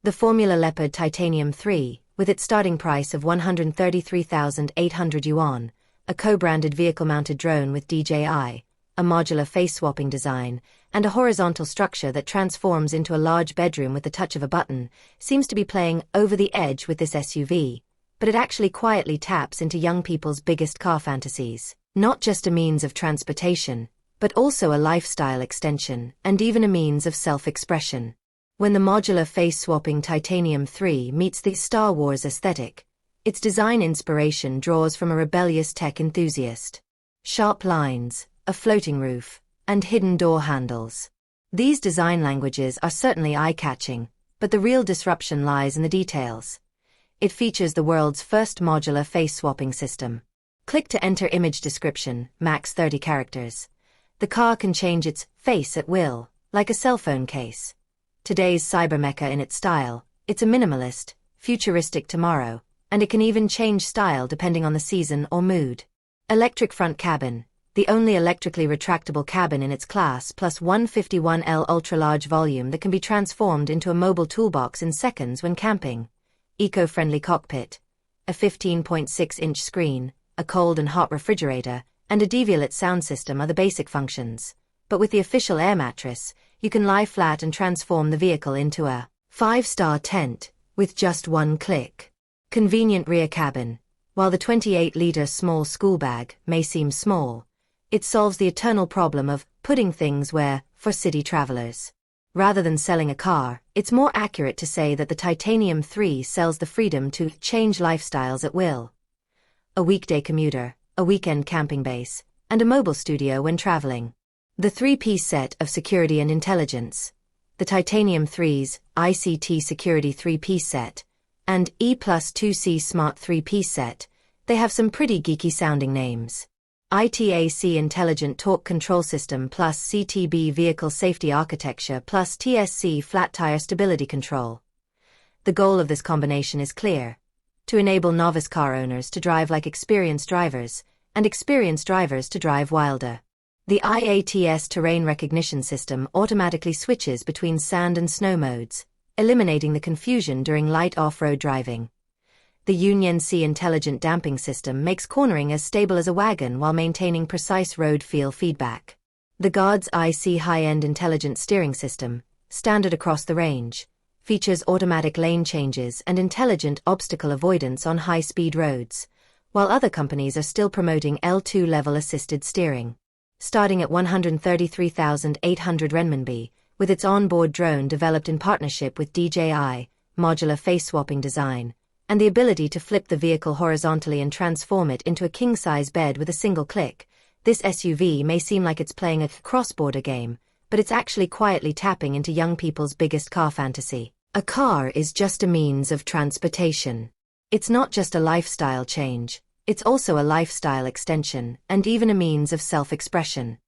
The Formula Leopard Titanium 3, with its starting price of 133,800 yuan, a co-branded vehicle-mounted drone with DJI, a modular face-swapping design, and a horizontal structure that transforms into a large bedroom with the touch of a button, seems to be playing over the edge with this SUV, but it actually quietly taps into young people's biggest car fantasies. Not just a means of transportation, but also a lifestyle extension, and even a means of self-expression. When the modular face-swapping Titanium 3 meets the Star Wars aesthetic, its design inspiration draws from a rebellious tech enthusiast. Sharp lines, a floating roof, and hidden door handles. These design languages are certainly eye-catching, but the real disruption lies in the details. It features the world's first modular face-swapping system. Click to enter image description, max 30 characters. The car can change its face at will, like a cell phone case. Today's cybermecha in its style, it's a minimalist, futuristic tomorrow, and it can even change style depending on the season or mood. Electric front cabin, the only electrically retractable cabin in its class, plus 151L ultra-large volume that can be transformed into a mobile toolbox in seconds when camping. Eco-friendly cockpit, a 15.6-inch screen, a cold and hot refrigerator, and a devialet sound system are the basic functions. But with the official air mattress, you can lie flat and transform the vehicle into a 5-star tent with just one click. Convenient rear cabin. While the 28-liter small school bag may seem small, it solves the eternal problem of putting things where for city travelers. Rather than selling a car, it's more accurate to say that the Titanium 3 sells the freedom to change lifestyles at will. A weekday commuter, a weekend camping base, and a mobile studio when traveling. The three-piece set of security and intelligence, the Titanium 3's ICT Security 3-piece set, and E+2C Smart 3-piece set, they have some pretty geeky-sounding names. ITAC Intelligent Torque Control System plus CTB Vehicle Safety Architecture plus TSC Flat Tire Stability Control. The goal of this combination is clear: to enable novice car owners to drive like experienced drivers, and experienced drivers to drive wilder. The IATS terrain recognition system automatically switches between sand and snow modes, eliminating the confusion during light off-road driving. The UNC intelligent damping system makes cornering as stable as a wagon while maintaining precise road feel feedback. The God's IC high-end intelligent steering system, standard across the range, features automatic lane changes and intelligent obstacle avoidance on high-speed roads, while other companies are still promoting L2 level assisted steering. Starting at 133,800 renminbi, with its onboard drone developed in partnership with DJI, modular face-swapping design, and the ability to flip the vehicle horizontally and transform it into a king-size bed with a single click, this SUV may seem like it's playing a cross-border game, but it's actually quietly tapping into young people's biggest car fantasy. A car is just a means of transportation. It's not just a lifestyle change. It's also a lifestyle extension, and even a means of self-expression.